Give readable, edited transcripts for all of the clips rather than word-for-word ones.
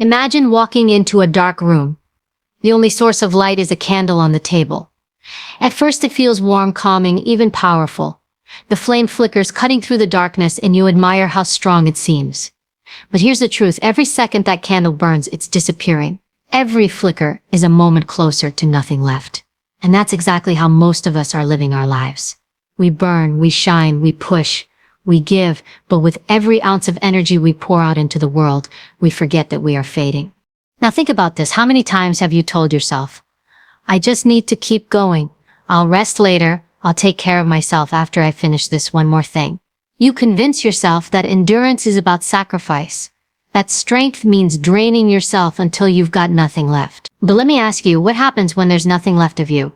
Imagine walking into a dark room. The only source of light is a candle on the table. At first it feels warm, calming, even powerful. The flame flickers, cutting through the darkness, and you admire how strong it seems. But here's the truth. Every second that candle burns, it's disappearing. Every flicker is a moment closer to nothing left. And that's exactly how most of us are living our lives. We burn, we shine, we push, we give, but with every ounce of energy we pour out into the world, we forget that we are fading. Now think about this. How many times have you told yourself, I just need to keep going. I'll rest later. I'll take care of myself after I finish this one more thing. You convince yourself that endurance is about sacrifice, that strength means draining yourself until you've got nothing left. But let me ask you, what happens when there's nothing left of you?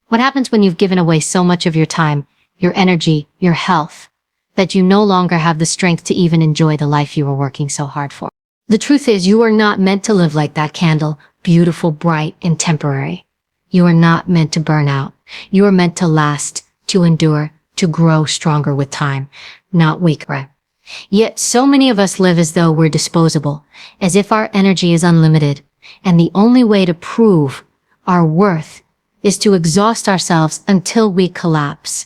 What happens when you've given away so much of your time, your energy, your health, that you no longer have the strength to even enjoy the life you were working so hard for? The truth is, you are not meant to live like that candle, beautiful, bright, and temporary. You are not meant to burn out. You are meant to last, to endure, to grow stronger with time, not weaker. Yet so many of us live as though we're disposable, as if our energy is unlimited, and the only way to prove our worth is to exhaust ourselves until we collapse.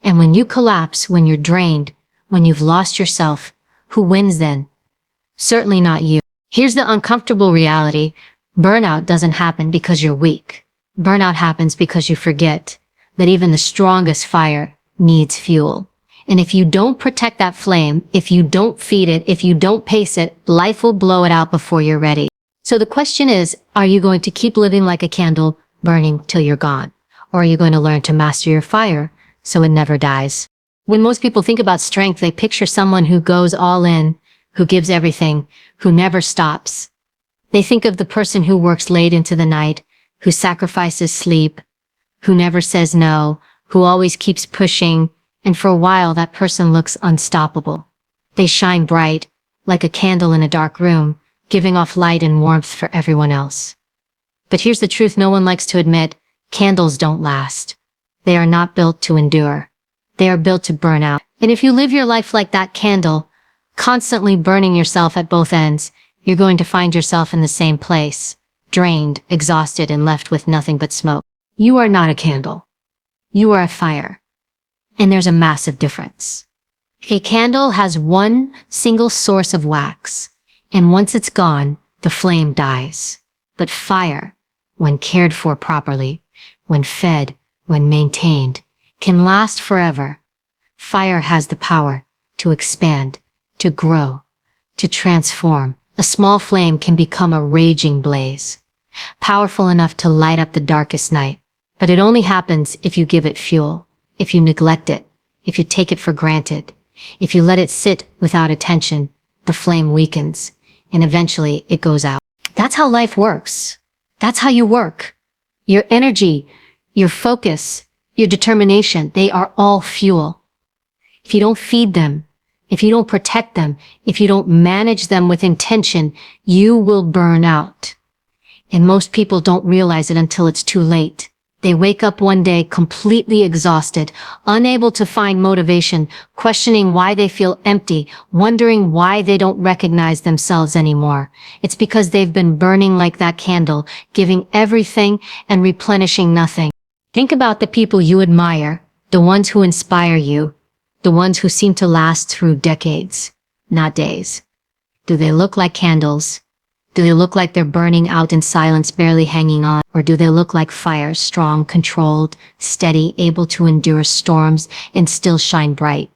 And when you collapse, when you're drained, when you've lost yourself, who wins then? Certainly not you. Here's the uncomfortable reality. Burnout doesn't happen because you're weak. Burnout happens because you forget that even the strongest fire needs fuel. And if you don't protect that flame, if you don't feed it, if you don't pace it, life will blow it out before you're ready. So the question is, are you going to keep living like a candle, burning till you're gone? Or are you going to learn to master your fire so it never dies? When most people think about strength, they picture someone who goes all in, who gives everything, who never stops. They think of the person who works late into the night, who sacrifices sleep, who never says no, who always keeps pushing, and for a while that person looks unstoppable. They shine bright, like a candle in a dark room, giving off light and warmth for everyone else. But here's the truth no one likes to admit. Candles don't last. They are not built to endure. They are built to burn out. And if you live your life like that candle, constantly burning yourself at both ends, you're going to find yourself in the same place, drained, exhausted, and left with nothing but smoke. You are not a candle. You are a fire. And there's a massive difference. A candle has one single source of wax, and once it's gone, the flame dies. But fire, when cared for properly, when fed, when maintained, can last forever. Fire has the power to expand, to grow, to transform. A small flame can become a raging blaze, powerful enough to light up the darkest night. But it only happens if you give it fuel, if you neglect it, if you take it for granted, if you let it sit without attention. The flame weakens, and eventually it goes out. That's how life works. That's how you work. Your energy, your focus, your determination, they are all fuel. If you don't feed them, if you don't protect them, if you don't manage them with intention, you will burn out. And most people don't realize it until it's too late. They wake up one day completely exhausted, unable to find motivation, questioning why they feel empty, wondering why they don't recognize themselves anymore. It's because they've been burning like that candle, giving everything and replenishing nothing. Think about the people you admire, the ones who inspire you, the ones who seem to last through decades, not days. Do they look like candles? Do they look like they're burning out in silence, barely hanging on? Or do they look like fire, strong, controlled, steady, able to endure storms and still shine bright?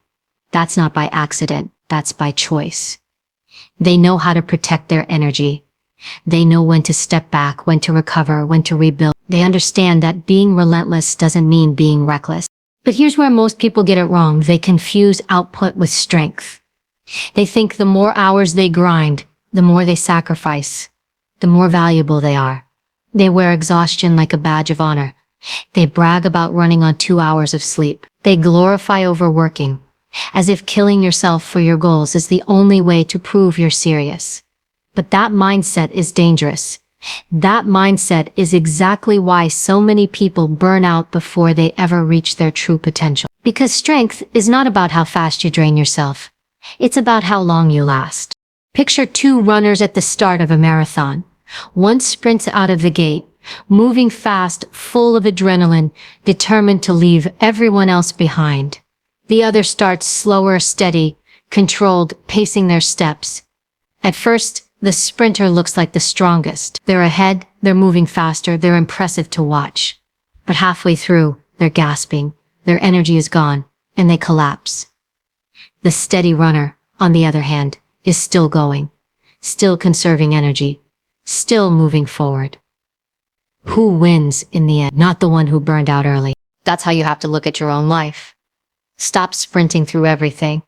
That's not by accident. That's by choice. They know how to protect their energy. They know when to step back, when to recover, when to rebuild. They understand that being relentless doesn't mean being reckless. But here's where most people get it wrong. They confuse output with strength. They think the more hours they grind, the more they sacrifice, the more valuable they are. They wear exhaustion like a badge of honor. They brag about running on 2 hours of sleep. They glorify overworking, as if killing yourself for your goals is the only way to prove you're serious. But that mindset is dangerous. That mindset is exactly why so many people burn out before they ever reach their true potential. Because strength is not about how fast you drain yourself. It's about how long you last. Picture two runners at the start of a marathon. One sprints out of the gate, moving fast, full of adrenaline, determined to leave everyone else behind. The other starts slower, steady, controlled, pacing their steps. At first, the sprinter looks like the strongest. They're ahead, they're moving faster, they're impressive to watch. But halfway through, they're gasping, their energy is gone, and they collapse. The steady runner, on the other hand, is still going, still conserving energy, still moving forward. Who wins in the end? Not the one who burned out early. That's how you have to look at your own life. Stop sprinting through everything.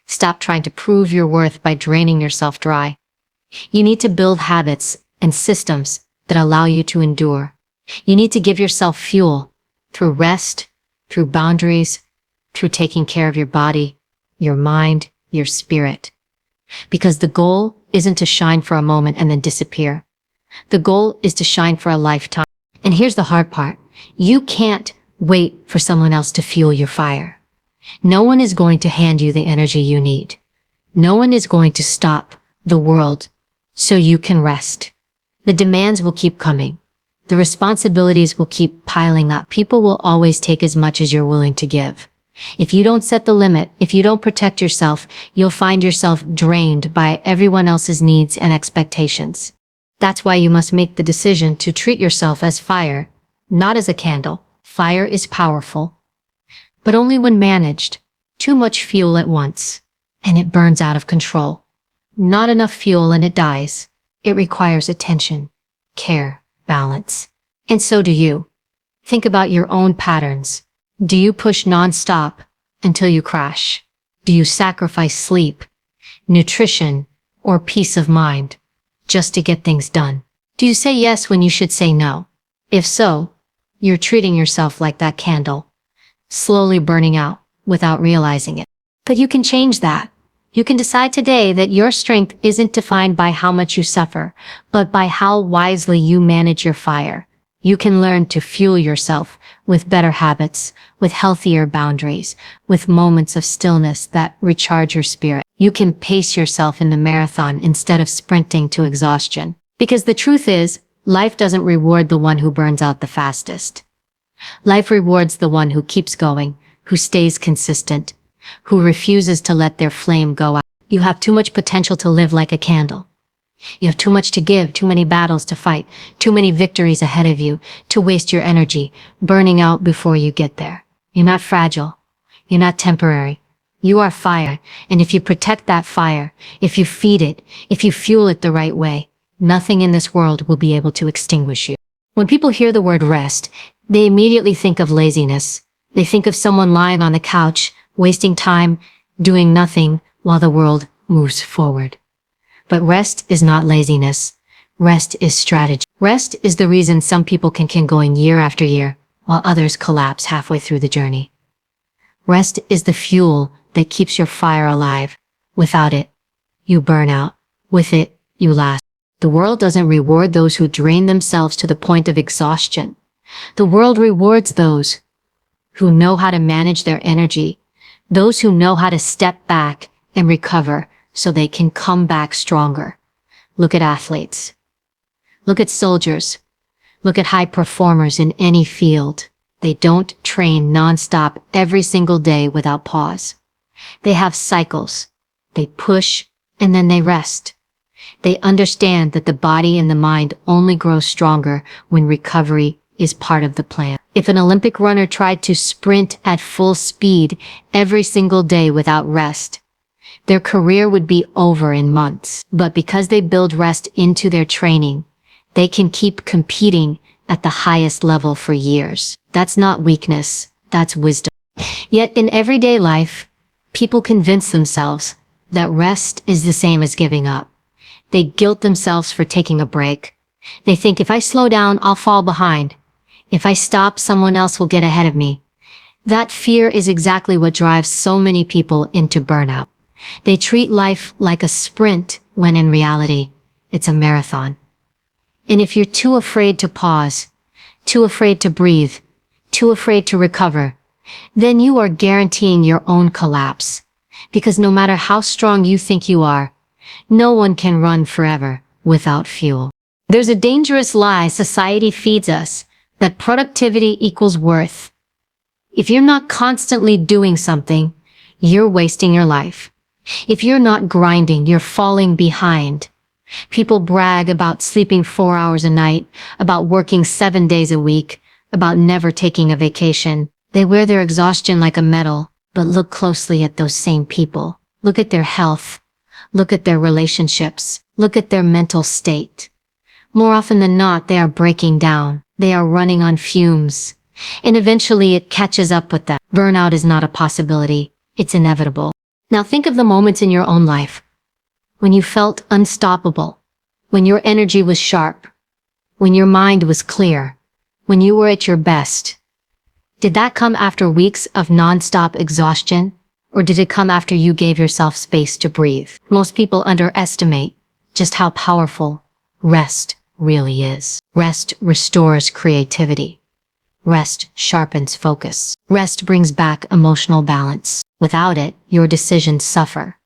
Stop trying to prove your worth by draining yourself dry. You need to build habits and systems that allow you to endure. You need to give yourself fuel through rest, through boundaries, through taking care of your body, your mind, your spirit. Because the goal isn't to shine for a moment and then disappear. The goal is to shine for a lifetime. And here's the hard part. You can't wait for someone else to fuel your fire. No one is going to hand you the energy you need. No one is going to stop the world so you can rest. The demands will keep coming. The responsibilities will keep piling up. People will always take as much as you're willing to give. If you don't set the limit, if you don't protect yourself, you'll find yourself drained by everyone else's needs and expectations. That's why you must make the decision to treat yourself as fire, not as a candle. Fire is powerful, but only when managed. Too much fuel at once, and it burns out of control. Not enough fuel and it dies. It requires attention, care, balance. And so do you. Think about your own patterns. Do you push non-stop until you crash? Do you sacrifice sleep, nutrition, or peace of mind just to get things done? Do you say yes when you should say no? If so, you're treating yourself like that candle, slowly burning out without realizing it. But you can change that. You can decide today that your strength isn't defined by how much you suffer, but by how wisely you manage your fire. You can learn to fuel yourself with better habits, with healthier boundaries, with moments of stillness that recharge your spirit. You can pace yourself in the marathon instead of sprinting to exhaustion. Because the truth is, life doesn't reward the one who burns out the fastest. Life rewards the one who keeps going, who stays consistent, who refuses to let their flame go out. You have too much potential to live like a candle. You have too much to give, too many battles to fight, too many victories ahead of you to waste your energy, burning out before you get there. You're not fragile. You're not temporary. You are fire, and if you protect that fire, if you feed it, if you fuel it the right way, nothing in this world will be able to extinguish you. When people hear the word rest, they immediately think of laziness. They think of someone lying on the couch, wasting time, doing nothing while the world moves forward. But rest is not laziness. Rest is strategy. Rest is the reason some people can keep going year after year, while others collapse halfway through the journey. Rest is the fuel that keeps your fire alive. Without it, you burn out. With it, you last. The world doesn't reward those who drain themselves to the point of exhaustion. The world rewards those who know how to manage their energy, those who know how to step back and recover so they can come back stronger. Look at athletes. Look at soldiers. Look at high performers in any field. They don't train nonstop every single day without pause. They have cycles. They push and then they rest. They understand that the body and the mind only grow stronger when recovery is part of the plan. If an Olympic runner tried to sprint at full speed every single day without rest, their career would be over in months. But because they build rest into their training, they can keep competing at the highest level for years. That's not weakness, that's wisdom. Yet in everyday life, people convince themselves that rest is the same as giving up. They guilt themselves for taking a break. They think if I slow down, I'll fall behind. If I stop, someone else will get ahead of me. That fear is exactly what drives so many people into burnout. They treat life like a sprint when in reality, it's a marathon. And if you're too afraid to pause, too afraid to breathe, too afraid to recover, then you are guaranteeing your own collapse. Because no matter how strong you think you are, No one can run forever without fuel. There's a dangerous lie society feeds us, that productivity equals worth. If you're not constantly doing something, you're wasting your life. If you're not grinding, you're falling behind. People brag about sleeping 4 hours a night, about working 7 days a week, about never taking a vacation. They wear their exhaustion like a medal, but look closely at those same people. Look at their health. Look at their relationships. Look at their mental state. More often than not, they are breaking down. They are running on fumes. And eventually it catches up with them. Burnout is not a possibility. It's inevitable. Now think of the moments in your own life when you felt unstoppable, when your energy was sharp, when your mind was clear, when you were at your best. Did that come after weeks of nonstop exhaustion, or did it come after you gave yourself space to breathe? Most people underestimate just how powerful rest really is. Rest restores creativity. Rest sharpens focus. Rest brings back emotional balance. Without it, your decisions suffer.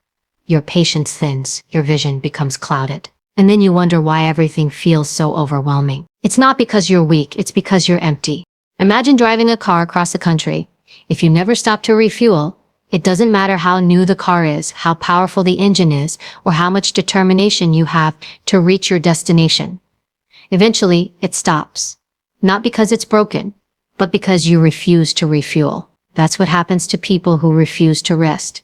Your patience thins. Your vision becomes clouded. And then you wonder why everything feels so overwhelming. It's not because you're weak, it's because you're empty. Imagine driving a car across the country. If you never stop to refuel, it doesn't matter how new the car is, how powerful the engine is, or how much determination you have to reach your destination. Eventually, it stops. Not because it's broken, but because you refuse to refuel. That's what happens to people who refuse to rest.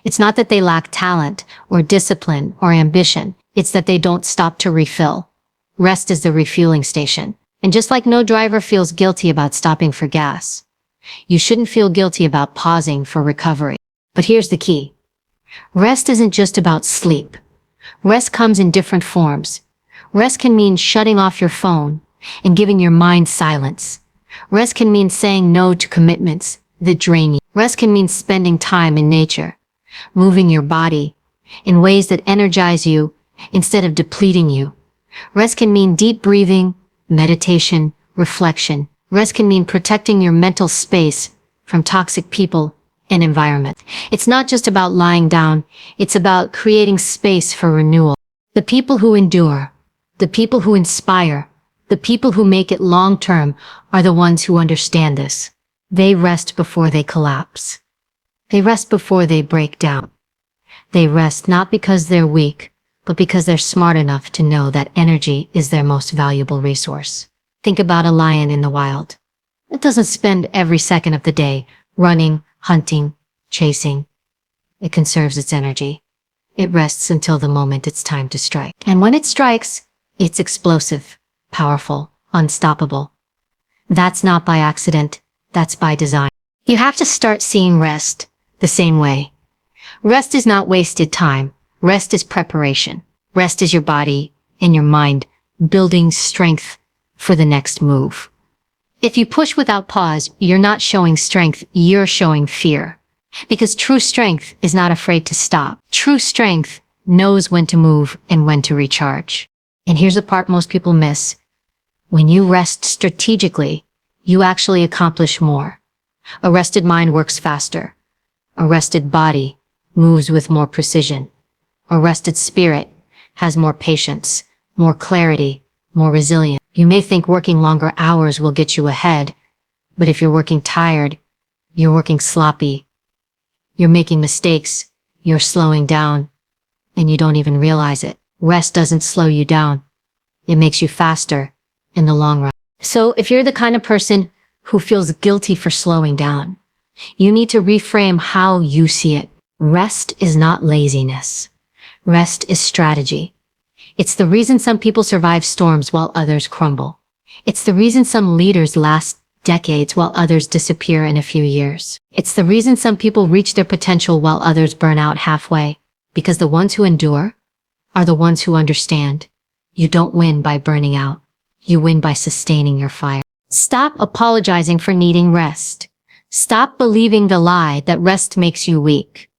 It's not that they lack talent, or discipline, or ambition. It's that they don't stop to refill. Rest is the refueling station. And just like no driver feels guilty about stopping for gas, you shouldn't feel guilty about pausing for recovery. But here's the key. Rest isn't just about sleep. Rest comes in different forms. Rest can mean shutting off your phone and giving your mind silence. Rest can mean saying no to commitments that drain you. Rest can mean spending time in nature, moving your body in ways that energize you instead of depleting you. Rest can mean deep breathing, meditation, reflection. Rest can mean protecting your mental space from toxic people and environment. It's not just about lying down, it's about creating space for renewal. The people who endure, the people who inspire, the people who make it long-term are the ones who understand this. They rest before they collapse. They rest before they break down. They rest not because they're weak, but because they're smart enough to know that energy is their most valuable resource. Think about a lion in the wild. It doesn't spend every second of the day running, hunting, chasing. It conserves its energy. It rests until the moment it's time to strike. And when it strikes, it's explosive, powerful, unstoppable. That's not by accident, that's by design. You have to start seeing rest the same way. Rest is not wasted time. Rest is preparation. Rest is your body and your mind building strength for the next move. If you push without pause, you're not showing strength, you're showing fear. Because true strength is not afraid to stop. True strength knows when to move and when to recharge. And here's the part most people miss. When you rest strategically, you actually accomplish more. A rested mind works faster. A rested body moves with more precision. A rested spirit has more patience, more clarity, more resilience. You may think working longer hours will get you ahead, but if you're working tired, you're working sloppy, you're making mistakes, you're slowing down, and you don't even realize it. Rest doesn't slow you down. It makes you faster in the long run. So if you're the kind of person who feels guilty for slowing down, you need to reframe how you see it. Rest is not laziness. Rest is strategy. It's the reason some people survive storms while others crumble. It's the reason some leaders last decades while others disappear in a few years. It's the reason some people reach their potential while others burn out halfway. Because the ones who endure are the ones who understand. You don't win by burning out. You win by sustaining your fire. Stop apologizing for needing rest. Stop believing the lie that rest makes you weak.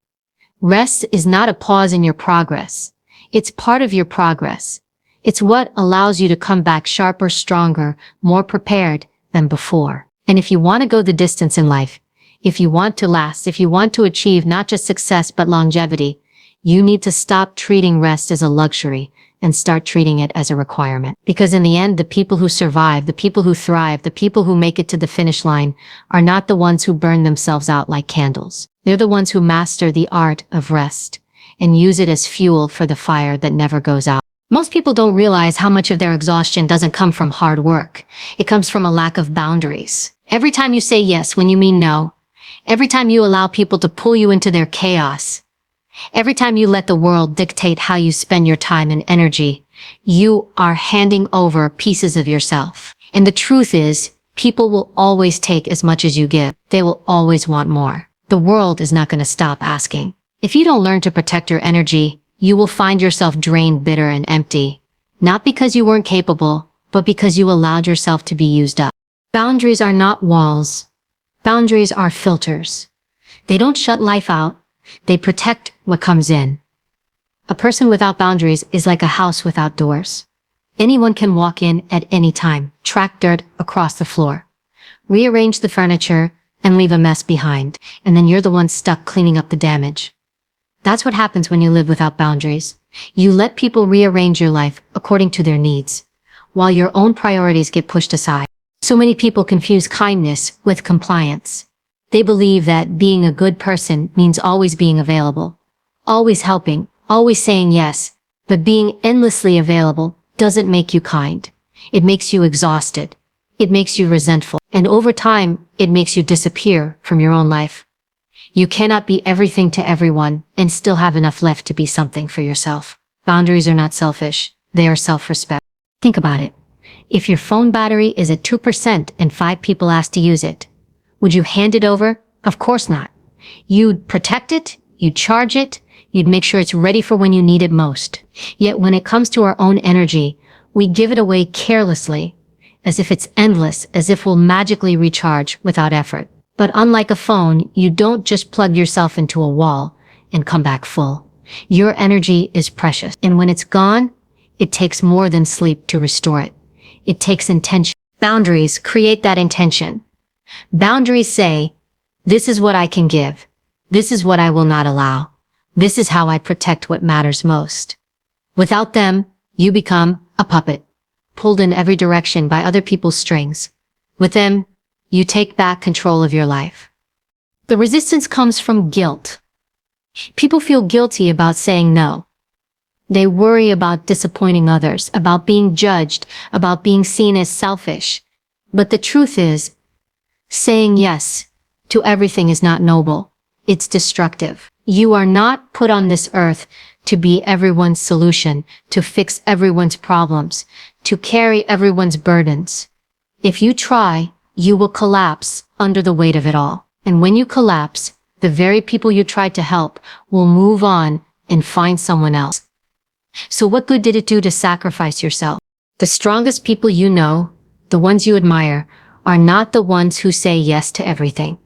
Rest is not a pause in your progress. It's part of your progress. It's what allows you to come back sharper, stronger, more prepared than before. And if you want to go the distance in life, if you want to last, if you want to achieve not just success but longevity, You need to stop treating rest as a luxury and start treating it as a requirement. Because in the end, the people who survive, the people who thrive, the people who make it to the finish line are not the ones who burn themselves out like candles. They're the ones who master the art of rest and use it as fuel for the fire that never goes out. Most people don't realize how much of their exhaustion doesn't come from hard work. It comes from a lack of boundaries. Every time you say yes when you mean no, every time you allow people to pull you into their chaos, every time you let the world dictate how you spend your time and energy, you are handing over pieces of yourself. And the truth is, people will always take as much as you give. They will always want more. The world is not going to stop asking. If you don't learn to protect your energy, you will find yourself drained, bitter, and empty. Not because you weren't capable, but because you allowed yourself to be used up. Boundaries are not walls. Boundaries are filters. They don't shut life out. They protect what comes in. A person without boundaries is like a house without doors. Anyone can walk in at any time, track dirt across the floor, rearrange the furniture, and leave a mess behind. And then you're the one stuck cleaning up the damage. That's what happens when you live without boundaries. You let people rearrange your life according to their needs, while your own priorities get pushed aside. So many people confuse kindness with compliance. They believe that being a good person means always being available, always helping, always saying yes. But being endlessly available doesn't make you kind. It makes you exhausted. It makes you resentful. And over time, it makes you disappear from your own life. You cannot be everything to everyone and still have enough left to be something for yourself. Boundaries are not selfish. They are self-respect. Think about it. If your phone battery is at 2% and 5 people ask to use it, would you hand it over? Of course not. You'd protect it, you'd charge it, you'd make sure it's ready for when you need it most. Yet when it comes to our own energy, we give it away carelessly, as if it's endless, as if we'll magically recharge without effort. But unlike a phone, you don't just plug yourself into a wall and come back full. Your energy is precious. And when it's gone, it takes more than sleep to restore it. It takes intention. Boundaries create that intention. Boundaries say, this is what I can give. This is what I will not allow. This is how I protect what matters most. Without them, you become a puppet, pulled in every direction by other people's strings. With them, you take back control of your life. The resistance comes from guilt. People feel guilty about saying no. They worry about disappointing others, about being judged, about being seen as selfish. But the truth is, saying yes to everything is not noble. It's destructive. You are not put on this earth to be everyone's solution, to fix everyone's problems, to carry everyone's burdens. If you try, you will collapse under the weight of it all. And when you collapse, the very people you tried to help will move on and find someone else. So what good did it do to sacrifice yourself? The strongest people you know, the ones you admire, are not the ones who say yes to everything.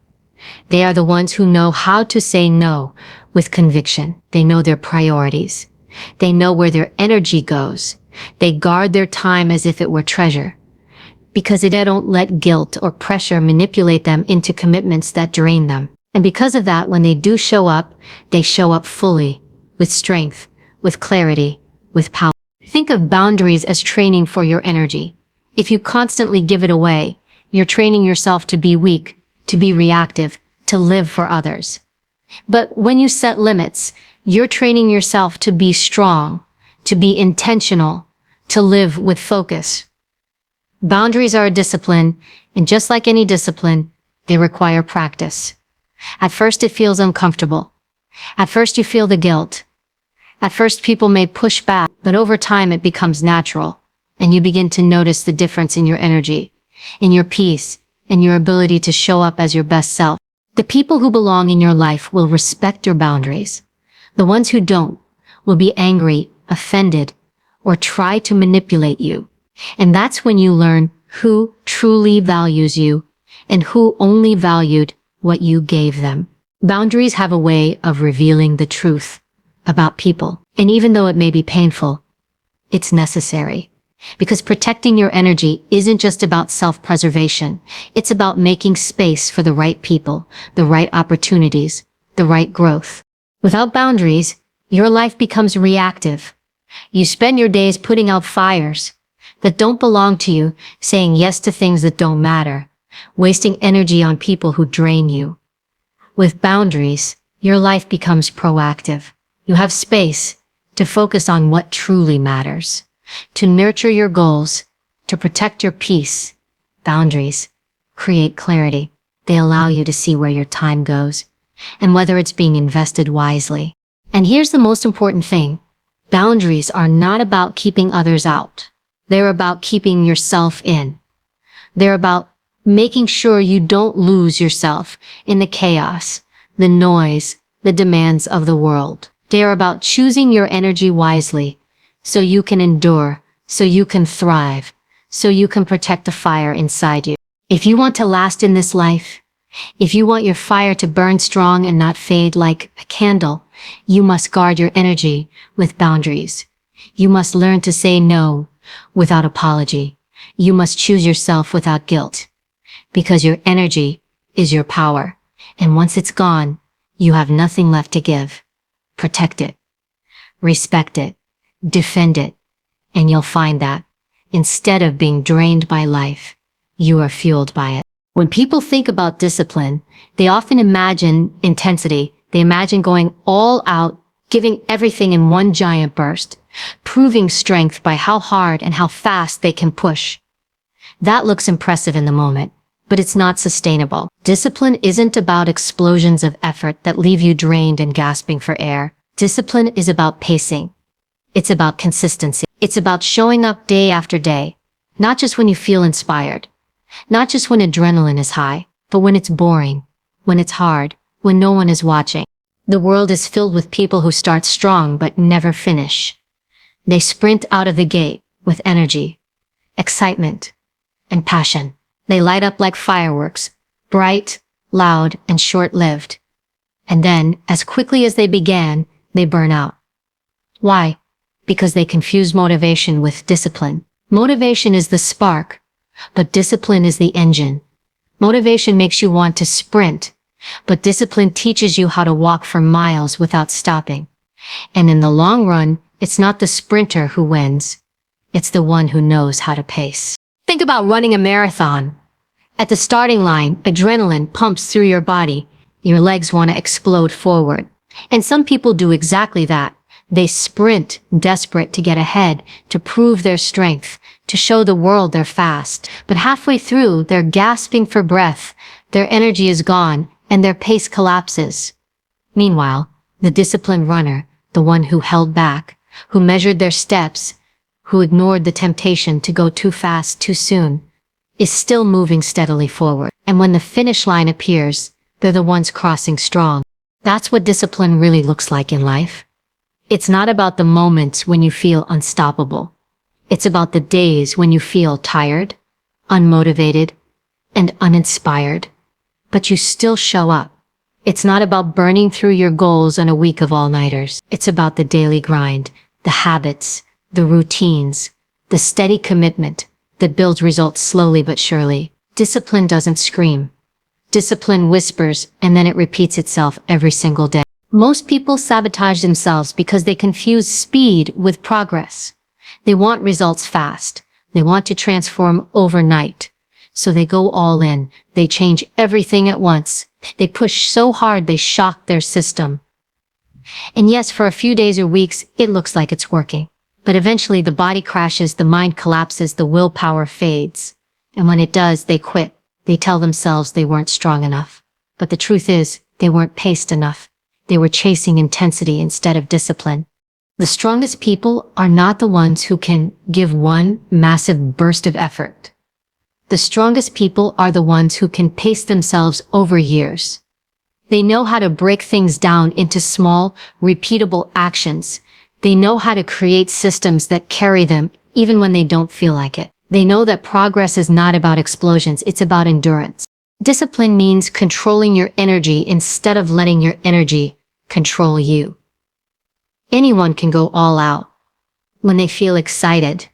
They are the ones who know how to say no with conviction. They know their priorities. They know where their energy goes. They guard their time as if it were treasure, because they don't let guilt or pressure manipulate them into commitments that drain them. And because of that, when they do show up, they show up fully, with strength, with clarity, with power. Think of boundaries as training for your energy. If you constantly give it away, you're training yourself to be weak, to be reactive, to live for others. But when you set limits, you're training yourself to be strong, to be intentional, to live with focus. Boundaries are a discipline, and just like any discipline, they require practice. At first it feels uncomfortable. At first you feel the guilt. At first people may push back, but over time it becomes natural, and you begin to notice the difference in your energy, in your peace, and your ability to show up as your best self. The people who belong in your life will respect your boundaries. The ones who don't will be angry, offended, or try to manipulate you. And that's when you learn who truly values you and who only valued what you gave them. Boundaries have a way of revealing the truth about people. And even though it may be painful, it's necessary. Because protecting your energy isn't just about self-preservation. It's about making space for the right people, the right opportunities, the right growth. Without boundaries, Your life becomes reactive. You spend your days putting out fires that don't belong to you, saying yes to things that don't matter, wasting energy on people who drain you. With boundaries, your life becomes proactive. You have space to focus on what truly matters, to nurture your goals, to protect your peace. Boundaries create clarity. They allow you to see where your time goes and whether it's being invested wisely. And here's the most important thing. Boundaries are not about keeping others out. They're about keeping yourself in. They're about making sure you don't lose yourself in the chaos, the noise, the demands of the world. They're about choosing your energy wisely so you can endure, so you can thrive, so you can protect the fire inside you. If you want to last in this life, if you want your fire to burn strong and not fade like a candle, you must guard your energy with boundaries. You must learn to say no without apology. You must choose yourself without guilt. Because your energy is your power. And once it's gone, you have nothing left to give. Protect it. Respect it. Defend it. And you'll find that, instead of being drained by life, you are fueled by it. When people think about discipline, they often imagine intensity. They imagine going all out, giving everything in one giant burst, proving strength by how hard and how fast they can push. That looks impressive in the moment, but it's not sustainable. Discipline isn't about explosions of effort that leave you drained and gasping for air. Discipline is about pacing. It's about consistency. It's about showing up day after day, not just when you feel inspired, not just when adrenaline is high, but when it's boring, when it's hard, when no one is watching. The world is filled with people who start strong but never finish. They sprint out of the gate with energy, excitement, and passion. They light up like fireworks, bright, loud, and short-lived. And then, as quickly as they began, they burn out. Why? Because they confuse motivation with discipline. Motivation is the spark, but discipline is the engine. Motivation makes you want to sprint, but discipline teaches you how to walk for miles without stopping. And in the long run, it's not the sprinter who wins. It's the one who knows how to pace. Think about running a marathon. At the starting line, adrenaline pumps through your body. Your legs want to explode forward. And some people do exactly that. They sprint, desperate to get ahead, to prove their strength, to show the world they're fast. But halfway through, they're gasping for breath. Their energy is gone, and their pace collapses. Meanwhile, the disciplined runner, the one who held back, who measured their steps, who ignored the temptation to go too fast too soon, is still moving steadily forward. And when the finish line appears, they're the ones crossing strong. That's what discipline really looks like in life. It's not about the moments when you feel unstoppable. It's about the days when you feel tired, unmotivated, and uninspired, but you still show up. It's not about burning through your goals on a week of all-nighters. It's about the daily grind, the habits, the routines, the steady commitment that builds results slowly but surely. Discipline doesn't scream. Discipline whispers, and then it repeats itself every single day. Most people sabotage themselves because they confuse speed with progress. They want results fast. They want to transform overnight. So they go all in. They change everything at once. They push so hard they shock their system. And yes, for a few days or weeks, it looks like it's working. But eventually the body crashes, the mind collapses, the willpower fades. And when it does, they quit. They tell themselves they weren't strong enough. But the truth is, they weren't paced enough. They were chasing intensity instead of discipline. The strongest people are not the ones who can give one massive burst of effort. The strongest people are the ones who can pace themselves over years. They know how to break things down into small, repeatable actions. They know how to create systems that carry them even when they don't feel like it. They know that progress is not about explosions, it's about endurance. Discipline means controlling your energy instead of letting your energy control you. Anyone can go all out when they feel excited.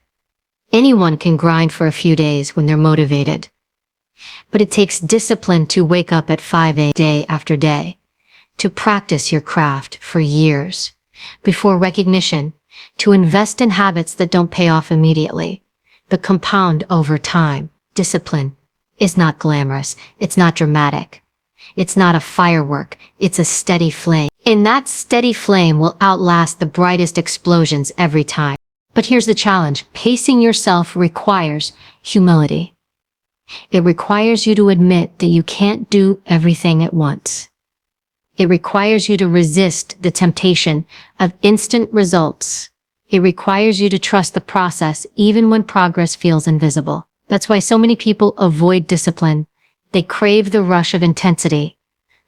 Anyone can grind for a few days when they're motivated. But it takes discipline to wake up at 5 a.m. day after day, to practice your craft for years, before recognition, to invest in habits that don't pay off immediately, but compound over time. Discipline is not glamorous. It's not dramatic. It's not a firework. It's a steady flame. And that steady flame will outlast the brightest explosions every time. But here's the challenge. Pacing yourself requires humility. It requires you to admit that you can't do everything at once. It requires you to resist the temptation of instant results. It requires you to trust the process even when progress feels invisible. That's why so many people avoid discipline. They crave the rush of intensity,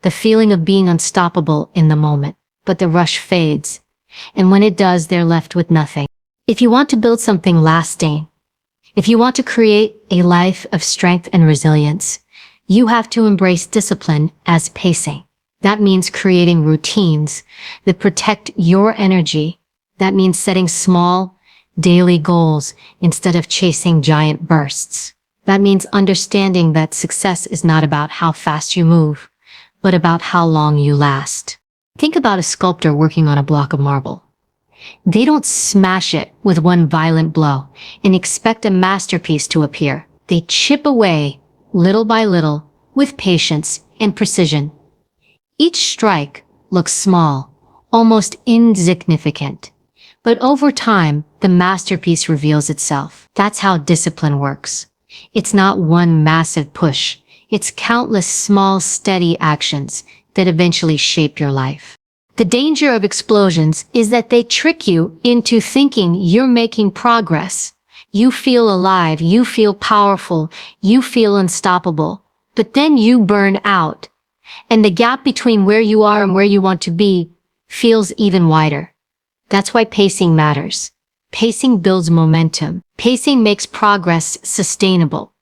the feeling of being unstoppable in the moment. But the rush fades, and when it does, they're left with nothing. If you want to build something lasting, if you want to create a life of strength and resilience, you have to embrace discipline as pacing. That means creating routines that protect your energy. That means setting small, daily goals instead of chasing giant bursts. That means understanding that success is not about how fast you move, but about how long you last. Think about a sculptor working on a block of marble. They don't smash it with one violent blow and expect a masterpiece to appear. They chip away, little by little, with patience and precision. Each strike looks small, almost insignificant. But over time, the masterpiece reveals itself. That's how discipline works. It's not one massive push. It's countless small, steady actions that eventually shape your life. The danger of explosions is that they trick you into thinking you're making progress. You feel alive, you feel powerful, you feel unstoppable. But then you burn out. And the gap between where you are and where you want to be feels even wider. That's why pacing matters. Pacing builds momentum. Pacing makes progress sustainable.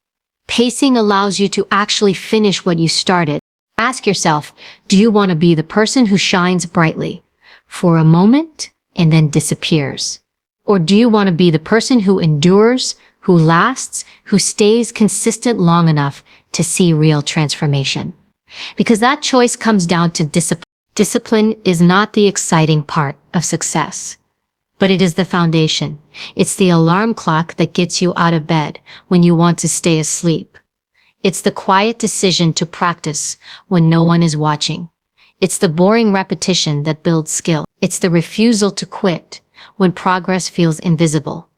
Pacing allows you to actually finish what you started. Ask yourself, do you want to be the person who shines brightly for a moment and then disappears? Or do you want to be the person who endures, who lasts, who stays consistent long enough to see real transformation? Because that choice comes down to discipline. Discipline is not the exciting part of success, but it is the foundation. It's the alarm clock that gets you out of bed when you want to stay asleep. It's the quiet decision to practice when no one is watching. It's the boring repetition that builds skill. It's the refusal to quit when progress feels invisible.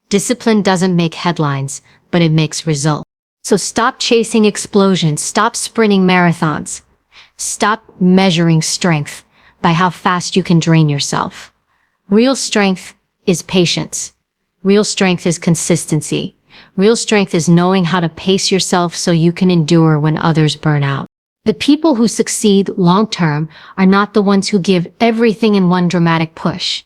Discipline doesn't make headlines, but it makes results. So stop chasing explosions, stop sprinting marathons. Stop measuring strength by how fast you can drain yourself. Real strength is patience. Real strength is consistency. Real strength is knowing how to pace yourself so you can endure when others burn out. The people who succeed long-term are not the ones who give everything in one dramatic push.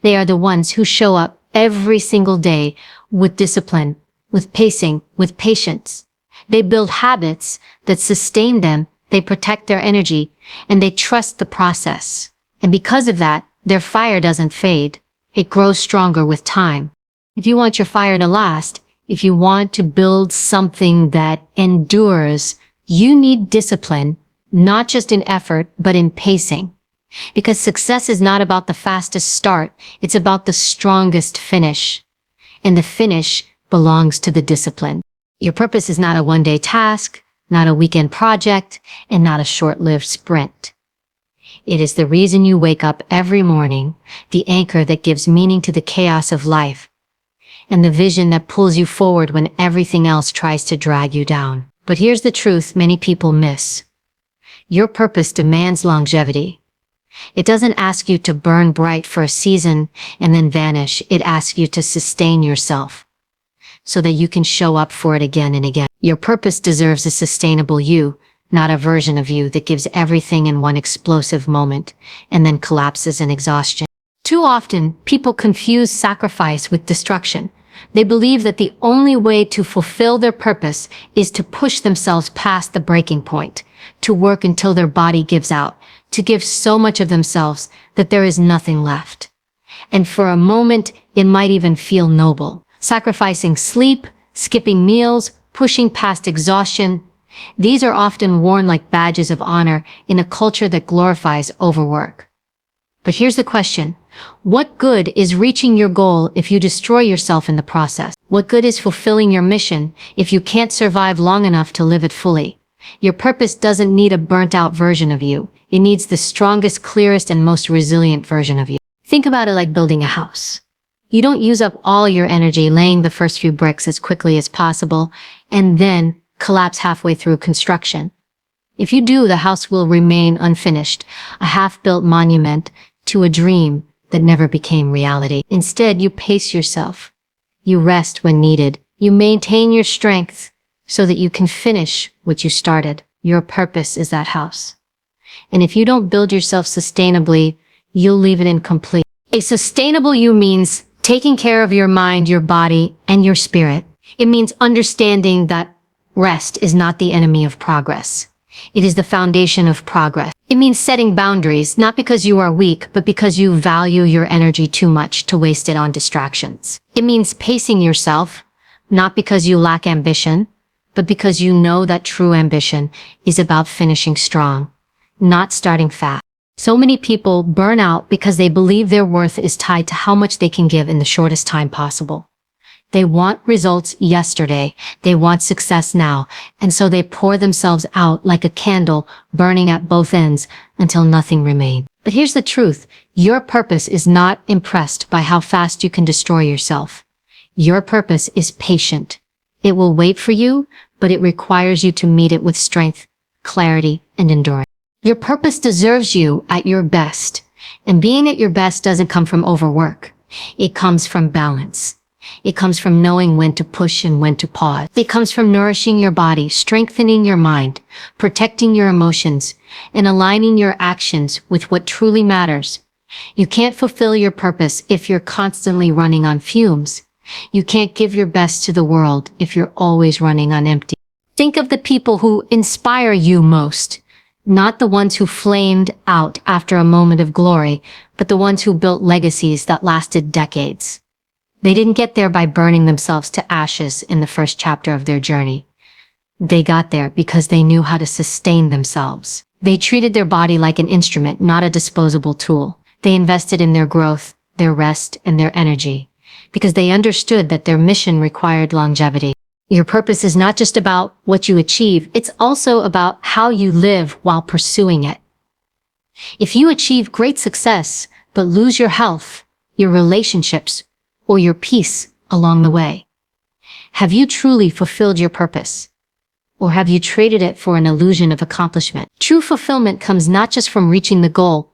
They are the ones who show up every single day with discipline, with pacing, with patience. They build habits that sustain them. They protect their energy, and they trust the process. And because of that, their fire doesn't fade. It grows stronger with time. If you want your fire to last, if you want to build something that endures, you need discipline, not just in effort, but in pacing. Because success is not about the fastest start, it's about the strongest finish. And the finish belongs to the discipline. Your purpose is not a one-day task, not a weekend project, and not a short-lived sprint. It is the reason you wake up every morning, the anchor that gives meaning to the chaos of life, and the vision that pulls you forward when everything else tries to drag you down. But here's the truth many people miss. Your purpose demands longevity. It doesn't ask you to burn bright for a season and then vanish. It asks you to sustain yourself so that you can show up for it again and again. Your purpose deserves a sustainable you, not a version of you that gives everything in one explosive moment and then collapses in exhaustion. Too often, people confuse sacrifice with destruction. They believe that the only way to fulfill their purpose is to push themselves past the breaking point, to work until their body gives out, to give so much of themselves that there is nothing left. And for a moment, it might even feel noble. Sacrificing sleep, skipping meals, pushing past exhaustion. These are often worn like badges of honor in a culture that glorifies overwork. But here's the question. What good is reaching your goal if you destroy yourself in the process? What good is fulfilling your mission if you can't survive long enough to live it fully? Your purpose doesn't need a burnt-out version of you. It needs the strongest, clearest, and most resilient version of you. Think about it like building a house. You don't use up all your energy laying the first few bricks as quickly as possible and then collapse halfway through construction. If you do, the house will remain unfinished, a half-built monument to a dream that never became reality. Instead, you pace yourself. You rest when needed. You maintain your strength so that you can finish what you started. Your purpose is that house. And if you don't build yourself sustainably, you'll leave it incomplete. A sustainable you means taking care of your mind, your body, and your spirit. It means understanding that rest is not the enemy of progress. It is the foundation of progress. It means setting boundaries, not because you are weak, but because you value your energy too much to waste it on distractions. It means pacing yourself, not because you lack ambition, but because you know that true ambition is about finishing strong, not starting fast. So many people burn out because they believe their worth is tied to how much they can give in the shortest time possible. They want results yesterday. They want success now. And so they pour themselves out like a candle burning at both ends until nothing remains. But here's the truth. Your purpose is not impressed by how fast you can destroy yourself. Your purpose is patient. It will wait for you, but it requires you to meet it with strength, clarity, and endurance. Your purpose deserves you at your best. And being at your best doesn't come from overwork. It comes from balance. It comes from knowing when to push and when to pause. It comes from nourishing your body, strengthening your mind, protecting your emotions, and aligning your actions with what truly matters. You can't fulfill your purpose if you're constantly running on fumes. You can't give your best to the world if you're always running on empty. Think of the people who inspire you most. Not the ones who flamed out after a moment of glory, but the ones who built legacies that lasted decades. They didn't get there by burning themselves to ashes in the first chapter of their journey. They got there because they knew how to sustain themselves. They treated their body like an instrument, not a disposable tool. They invested in their growth, their rest, and their energy, because they understood that their mission required longevity. Your purpose is not just about what you achieve, it's also about how you live while pursuing it. If you achieve great success, but lose your health, your relationships, or your peace along the way, have you truly fulfilled your purpose? Or have you traded it for an illusion of accomplishment? True fulfillment comes not just from reaching the goal,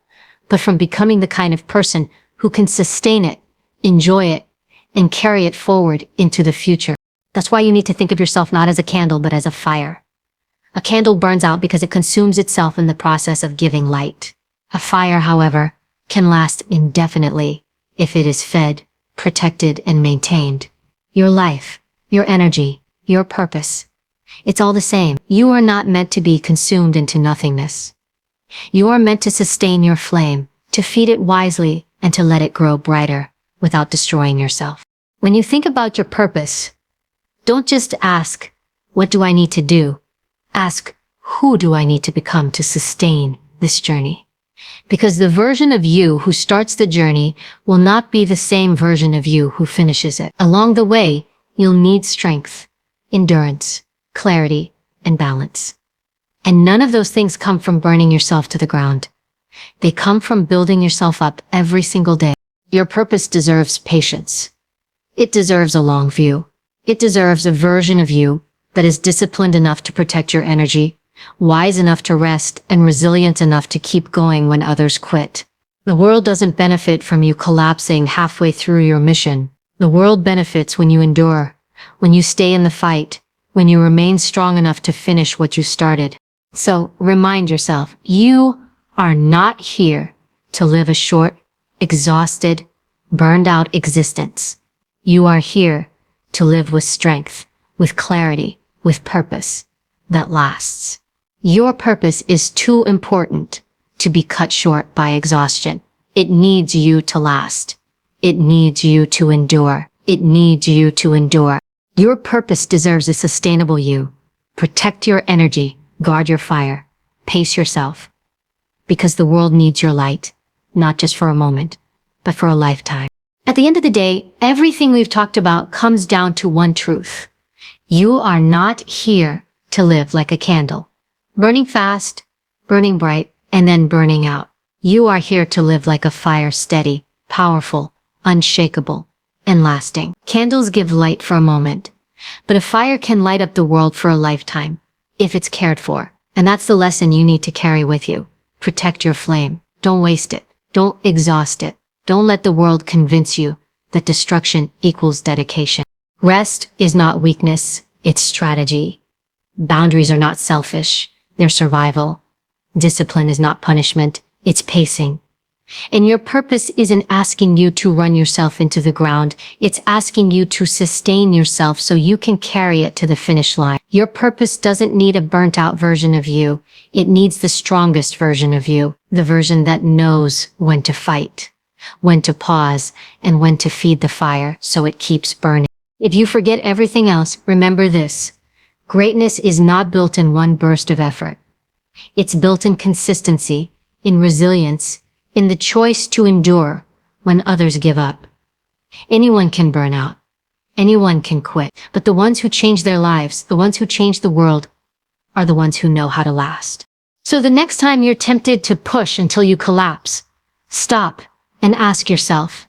but from becoming the kind of person who can sustain it, enjoy it, and carry it forward into the future. That's why you need to think of yourself not as a candle, but as a fire. A candle burns out because it consumes itself in the process of giving light. A fire, however, can last indefinitely if it is fed, protected, and maintained. Your life, your energy, your purpose. It's all the same. You are not meant to be consumed into nothingness. You are meant to sustain your flame, to feed it wisely, and to let it grow brighter without destroying yourself. When you think about your purpose, don't just ask, what do I need to do? Ask, who do I need to become to sustain this journey? Because the version of you who starts the journey will not be the same version of you who finishes it. Along the way, you'll need strength, endurance, clarity, and balance. And none of those things come from burning yourself to the ground. They come from building yourself up every single day. Your purpose deserves patience. It deserves a long view. It deserves a version of you that is disciplined enough to protect your energy, wise enough to rest, and resilient enough to keep going when others quit. The world doesn't benefit from you collapsing halfway through your mission. The world benefits when you endure, when you stay in the fight, when you remain strong enough to finish what you started. So remind yourself, you are not here to live a short, exhausted, burned out existence. You are here to live with strength, with clarity, with purpose that lasts. Your purpose is too important to be cut short by exhaustion. It needs you to last. It needs you to endure. It needs you to endure. Your purpose deserves a sustainable you. Protect your energy, guard your fire, pace yourself. Because the world needs your light, not just for a moment, but for a lifetime. At the end of the day, everything we've talked about comes down to one truth. You are not here to live like a candle, burning fast, burning bright, and then burning out. You are here to live like a fire, steady, powerful, unshakable, and lasting. Candles give light for a moment, but a fire can light up the world for a lifetime, if it's cared for. And that's the lesson you need to carry with you. Protect your flame. Don't waste it. Don't exhaust it. Don't let the world convince you that destruction equals dedication. Rest is not weakness, it's strategy. Boundaries are not selfish, they're survival. Discipline is not punishment, it's pacing. And your purpose isn't asking you to run yourself into the ground, it's asking you to sustain yourself so you can carry it to the finish line. Your purpose doesn't need a burnt out version of you, it needs the strongest version of you, the version that knows when to fight, when to pause, and when to feed the fire so it keeps burning. If you forget everything else, remember this. Greatness is not built in one burst of effort. It's built in consistency, in resilience, in the choice to endure when others give up. Anyone can burn out. Anyone can quit. But the ones who change their lives, the ones who change the world, are the ones who know how to last. So the next time you're tempted to push until you collapse, stop and ask yourself,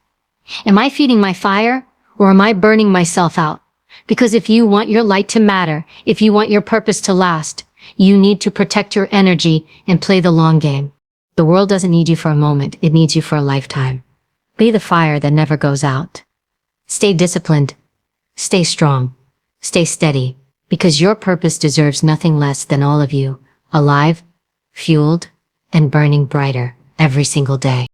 am I feeding my fire or am I burning myself out? Because if you want your light to matter, if you want your purpose to last, you need to protect your energy and play the long game. The world doesn't need you for a moment, it needs you for a lifetime. Be the fire that never goes out. Stay disciplined, stay strong, stay steady, because your purpose deserves nothing less than all of you, alive, fueled, and burning brighter every single day.